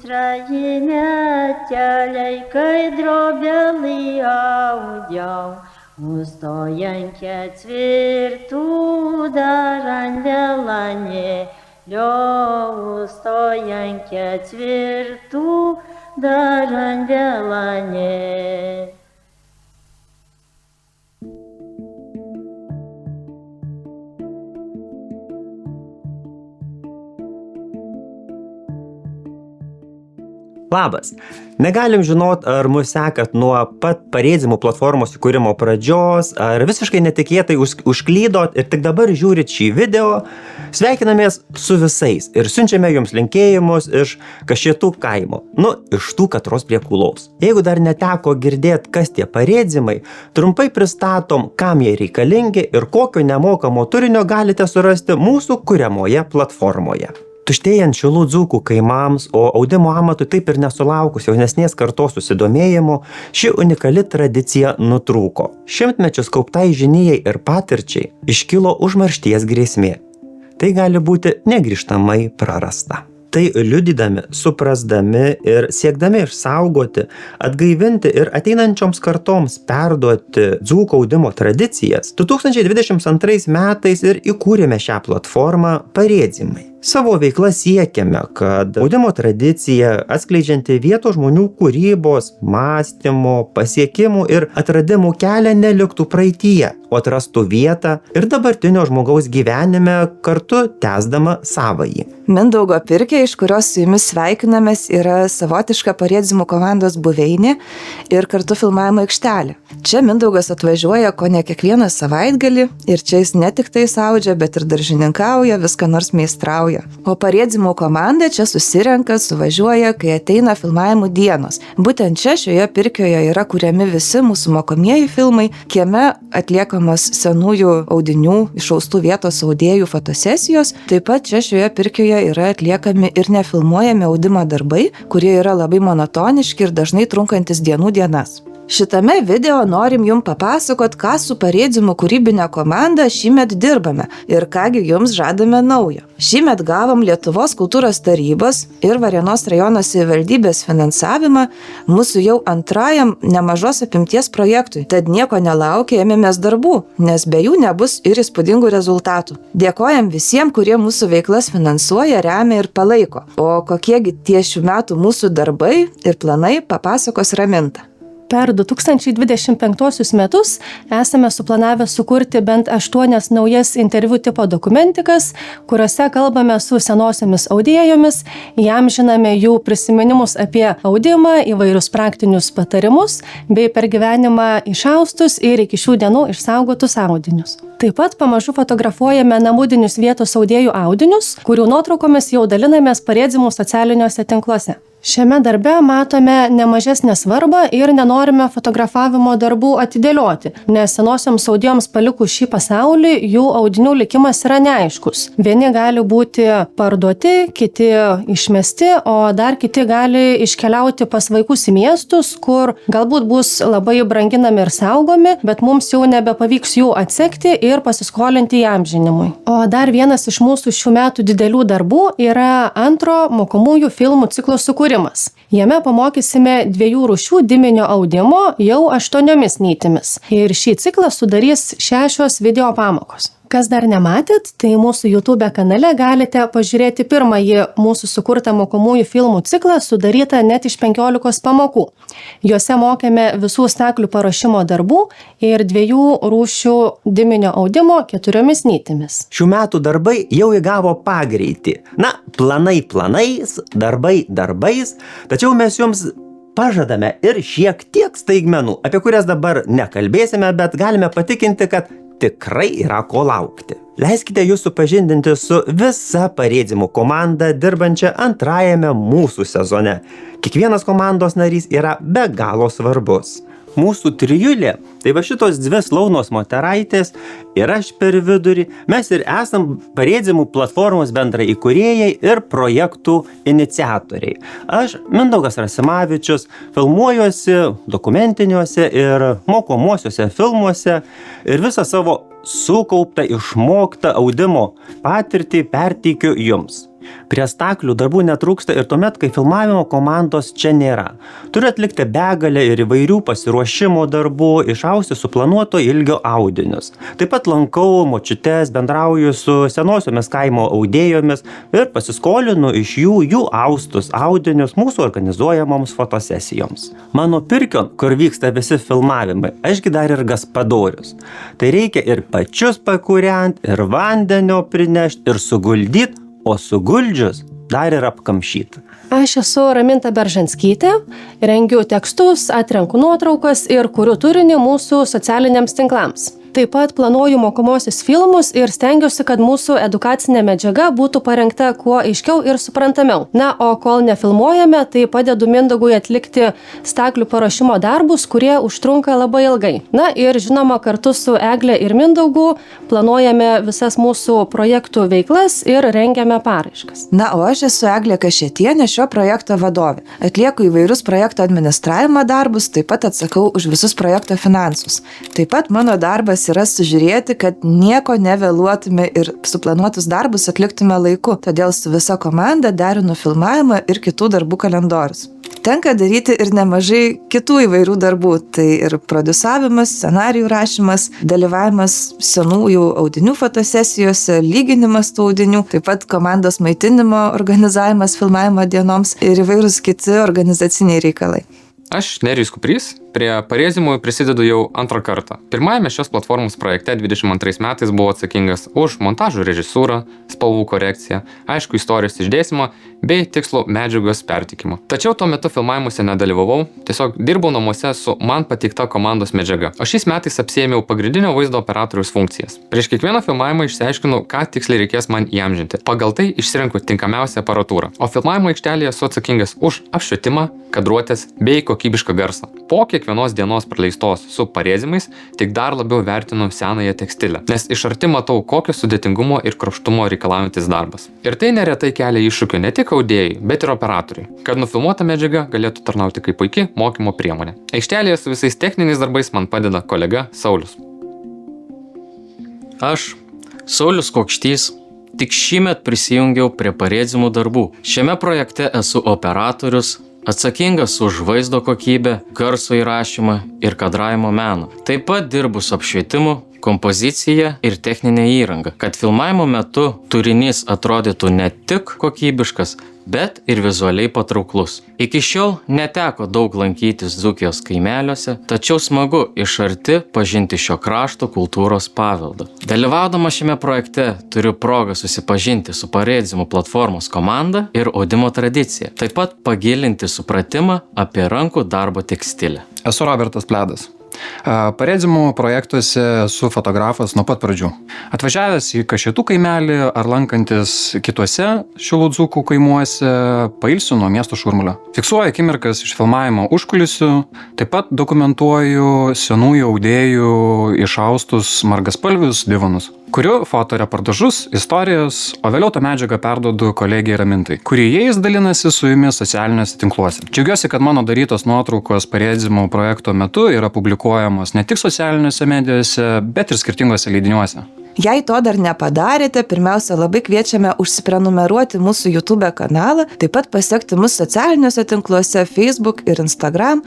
trajinę teliai, kai drobelį audžiau, užstojant ketvirtų dar andelanė, užstojant ketvirtų dar andelanė. Labas. Negalim žinot, ar mus sekat nuo pat Parėdzimų platformos įkūrimo pradžios, ar visiškai netikėtai užklydot ir tik dabar žiūrit šį video. Sveikinamės su visais ir siunčiame jums linkėjimus iš Kašėtų kaimo. Iš tų Katros prie Kūlaus. Jeigu dar neteko girdėt, kas tie Parėdzimai, trumpai pristatom, kam jie reikalingi ir kokio nemokamo turinio galite surasti mūsų kuriamoje platformoje. Tuštėjant Šilų dzūkų kaimams, o audimo amatui taip ir nesulaukus jaunesnės kartos susidomėjimo, ši unikali tradicija nutrūko. Šimtmečius kauptai žinijai ir patirčiai iškilo užmaršties grėsmė. Tai gali būti negrįžtamai prarasta. Tai liudydami, suprasdami ir siekdami išsaugoti, atgaivinti ir ateinančioms kartoms perduoti dzūkų audimo tradicijas, 2022 metais ir įkūrėme šią platformą Parėdzimai. Savo veiklą siekiame, kad audimo tradicija, atskleidžianti vietos žmonių kūrybos, mąstymo, pasiekimų ir atradimų kelią neliktų praeityje, o atrastų vietą ir dabartinio žmogaus gyvenime kartu tęsdama savąjį. Mindaugo pirkė, iš kurios su jumis sveikinamės, yra savotiška Parėdzimų komandos buveinė ir kartu filmavimo aikštelė. Čia Mindaugas atvažiuoja kone kiekvieną savaitgalį ir čia jis ne tik tai audžia, bet ir daržininkauja, viską nors meistrauja. O Parėdzimų komanda čia susirenka, suvažiuoja, kai ateina filmavimų dienos. Būtent čia šioje pirkioje yra kuriami visi mūsų mokomieji filmai, kieme atliekamos senųjų audinių išaustų vietos audėjų fotosesijos. Taip pat čia šioje pirkioje yra atliekami ir nefilmuojami audimo darbai, kurie yra labai monotoniški ir dažnai trunkantis dienų dienas. Šitame video norim jums papasakot, ką su Parėdzimų kūrybinė komanda šįmet dirbame ir kągi jums žadame naujo. Šįmet gavom Lietuvos kultūros tarybos ir Varėnos rajono savivaldybės finansavimą mūsų jau antrajam nemažos apimties projektui, tad nieko nelaukę ėmėmės darbų, nes be jų nebus ir įspūdingų rezultatų. Dėkojam visiems, kurie mūsų veiklas finansuoja, remia ir palaiko. O kokiegi tie šių metų mūsų darbai ir planai, papasakos Raminta. Per 2025 metus esame suplanavę sukurti bent 8 naujas interviu tipo dokumentikas, kuriuose kalbame su senosiamis audėjomis, įamžiname jų prisiminimus apie audimą, įvairius praktinius patarimus, bei per gyvenimą išaustus ir iki šių dienų išsaugotus audinius. Taip pat pamažu fotografuojame namudinius vietos audėjų audinius, kurių nuotraukomis jau dalinamės Parėdzimų socialiniuose tinkluose. Šiame darbe matome nemažesnę svarbą ir nenorime fotografavimo darbų atidėlioti, nes senosioms audijoms palikus šį pasaulį, jų audinių likimas yra neaiškus. Vieni gali būti parduoti, kiti išmesti, o dar kiti gali iškeliauti pas vaikus į miestus, kur galbūt bus labai branginami ir saugomi, bet mums jau nebepavyks jų atsekti ir pasiskolinti įamžinimui. O dar vienas iš mūsų šių metų didelių darbų yra antro mokomųjų filmų ciklo sukūrimas. Jame pamokysime 2 rūšių diminio audimo jau 8 nytimis. Ir šį ciklą sudarys 6 video pamokos. Kas dar nematėt, tai mūsų YouTube kanale galite pažiūrėti pirmąjį mūsų sukurtą mokomųjų filmų ciklą, sudarytą net iš 15 pamokų. Juose mokėme visų staklių paruošimo darbų ir 2 rūšių diminio audimo 4 nytimis. Šių metų darbai jau įgavo pagreitį. Planai planais, darbai darbais, tačiau mes jums pažadame ir šiek tiek staigmenų, apie kurias dabar nekalbėsime, bet galime patikinti, kad tikrai yra ko laukti. Leiskite jūs supažindinti su visa Parėdzimų komanda dirbančia antrajame mūsų sezone. Kiekvienas komandos narys yra be galo svarbus. Mūsų trijulė, tai va šitos 2 slaunos moteraitės ir aš per vidurį, mes ir esam Parėdzimų platformos bendrai įkūrėjai ir projektų iniciatoriai. Aš, Mindaugas Rasimavičius, filmuojuosi dokumentiniuose ir mokomuosiuose filmuose ir visą savo sukauptą, išmoktą audimo patirtį perteikiu jums. Prie staklių darbų netrūksta ir tuomet, kai filmavimo komandos čia nėra. Turiu atlikti begalę ir įvairių pasiruošimo darbų, išausti suplanuoto ilgio audinius. Taip pat lankau močiutes, bendrauju su senosiomis kaimo audėjomis ir pasiskolinu iš jų austus audinius mūsų organizuojamoms fotosesijoms. Mano pirkion, kur vyksta visi filmavimai, ašgi dar ir gaspadorius. Tai reikia ir pačius pakūrent, ir vandenio prinešti, ir suguldyti, o suguldžius dar ir apkamšyti. Aš esu Raminta Beržanskytė, rengiu tekstus, atrenku nuotraukas ir kuriu turinį mūsų socialiniams tinklams. Taip pat planuoju mokomosius filmus ir stengiuosi, kad mūsų edukacinė medžiaga būtų parengta kuo aiškiau ir suprantamiau. Na, o kol nefilmuojame, tai padedu Mindaugui atlikti staklių paruošimo darbus, kurie užtrunka labai ilgai. Na ir žinoma, kartu su Egle ir Mindaugu planuojame visas mūsų projektų veiklas ir rengiame paraiškas. Na, o aš esu Eglė Kašėtienė, šio projekto vadovė. Atlieku įvairius projekto administravimo darbus, taip pat atsakau už visus projekto finansus. Taip pat mano darbas yra sužiūrėti, kad nieko nevėluotume ir suplanuotus darbus atliktume laiku. Todėl su visa komanda derinu filmavimą ir kitų darbų kalendorius. Tenka daryti ir nemažai kitų įvairių darbų. Tai ir prodiusavimas, scenarijų rašymas, dalyvavimas senųjų audinių fotosesijose, lyginimas tų audinių, taip pat komandos maitinimo organizavimas filmavimo dienoms ir įvairūs kiti organizaciniai reikalai. Aš, Nerijus Kuprys, prie parėzimų prisidedu jau antrą kartą. Pirmajame šios platformos projekte 22 metais buvo atsakingas už montažo režisūrą, spalvų korekciją, aišku istorijos išdėstymą bei tikslų medžiagos pertikimą. Tačiau tuo metu filmavimuose nedalyvavau, tiesiog dirbau namuose su man pateikta komandos medžiaga. O šiais metais apsiėmiau pagrindinio vaizdo operatoriaus funkcijas. Prieš kiekvieną filmavimą išsiaiškinau, ką tiksliai reikės man įamžinti. Pagal tai išsirenku tinkamiausią aparatūrą. O filmavimo aikštelėje esu atsakingas už apšvietimą, kadruotės bei kokybišką garsą. Po kiekvienos dienos praleistos su parėzimais tik dar labiau vertinu senąją tekstilę, nes iš arti matau, kokio sudėtingumo ir kruopštumo reikalaujantis darbas. Ir tai neretai kelia iššūkių ne tik audėjai, bet ir operatoriai, kad nufilmuota medžiaga galėtų tarnauti kaip puiki mokymo priemonė. Aikštelėje su visais techniniais darbais man padeda kolega Saulius. Aš, Saulius Kokštys, tik šįmet prisijungiau prie parėzimų darbų. Šiame projekte esu operatorius, atsakingas už vaizdo kokybę, garso įrašymą ir kadravimo meną. Taip pat dirbu su apšvietimu, kompozicija ir techninė įranga, kad filmavimo metu turinys atrodytų ne tik kokybiškas, bet ir vizualiai patrauklus. Iki šiol neteko daug lankytis Dzūkijos kaimeliuose, tačiau smagu iš arti pažinti šio krašto kultūros paveldą. Dalyvaudama šiame projekte turiu progą susipažinti su parėzimų platformos komanda ir audimo tradicija, taip pat pagilinti supratimą apie rankų darbo tekstilę. Esu Robertas Pledas. Parėzimų projektuose esu fotografas nuo pat pradžių. Atvažiavęs į Kašėtų kaimelį ar lankantis kituose Šilų Dzūkų kaimuose, pailsiu nuo miesto šurmulio. Fiksuoju akimirkas iš filmavimo užkulisių, taip pat dokumentuoju senųjų audėjų išaustus margaspalvius divonus. Kuriu fotoreportažus, istorijas, o vėliau tą medžiagą perduodu kolegijai Ramintai, kuri jais dalinasi su jumis socialiniuose tinkluose. Džiaugiuosi, kad mano darytos nuotraukos parėzimų projekto metu yra publikuojamos ne tik socialiniuose medijose, bet ir skirtingose leidiniuose. Jei to dar nepadarėte, pirmiausia, labai kviečiame užsiprenumeruoti mūsų YouTube kanalą, taip pat pasekti mus socialiniuose tinkluose Facebook ir Instagram.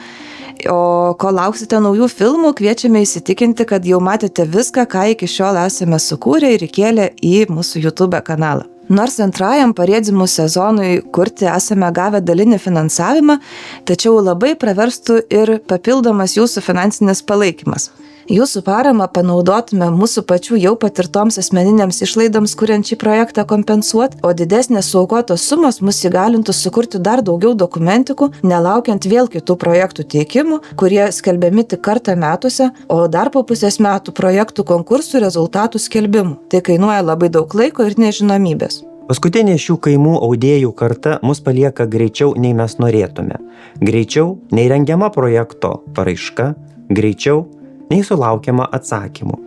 O kol lauksite naujų filmų, kviečiame įsitikinti, kad jau matėte viską, ką iki šiol esame sukūrę ir įkėlę į mūsų YouTube kanalą. Nors antrajam parėzimų sezonui kurti esame gavę dalinį finansavimą, tačiau labai praverstų ir papildomas jūsų finansinis palaikymas. Jūsų paramą panaudotume mūsų pačių jau patirtoms asmeninėms išlaidoms, kuriant šį projektą kompensuoti, o didesnės suaukotos sumos mus įgalintų sukurti dar daugiau dokumentikų, nelaukiant vėl kitų projektų teikimų, kurie skelbiami tik kartą metuose, o dar po pusės metų projektų konkursų rezultatų skelbimų. Tai kainuoja labai daug laiko ir nežinomybės. Paskutinė šių kaimų audėjų karta mus palieka greičiau, nei mes norėtume. Greičiau, nei rengiama projekto paraiška, greičiau, nei sulaukiama atsakymų.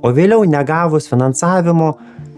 O vėliau negavus finansavimo,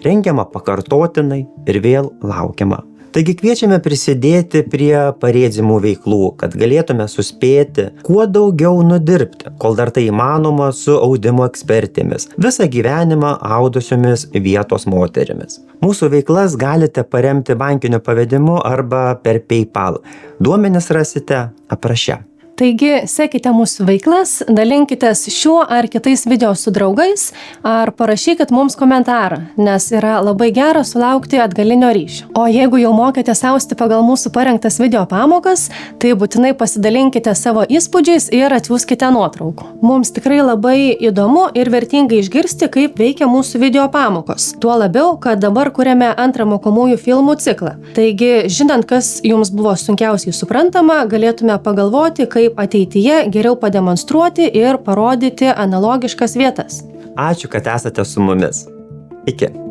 rengiama pakartotinai ir vėl laukiama. Taigi kviečiame prisidėti prie parėdzimų veiklų, kad galėtume suspėti kuo daugiau nudirbti, kol dar tai įmanoma su audimo ekspertėmis, visą gyvenimą audusiomis vietos moterimis. Mūsų veiklas galite paremti bankiniu pavedimu arba per PayPal. Duomenis rasite apraše. Taigi, sekite mūsų veiklas, dalinkitės šiuo ar kitais video su draugais, ar parašykit mums komentarą, nes yra labai gera sulaukti atgalinio ryšio. O jeigu jau mokėtės austi pagal mūsų parengtas video pamokas, tai būtinai pasidalinkite savo įspūdžiais ir atsiųskite nuotraukų. Mums tikrai labai įdomu ir vertinga išgirsti, kaip veikia mūsų video pamokos. Tuo labiau, kad dabar kuriame antrą mokomųjų filmų ciklą. Taigi, žinant, kas jums buvo sunkiausiai suprantama, galėtume pagalvoti, kaip ateityje geriau pademonstruoti ir parodyti analogiškas vietas. Ačiū, kad esate su mumis. Iki.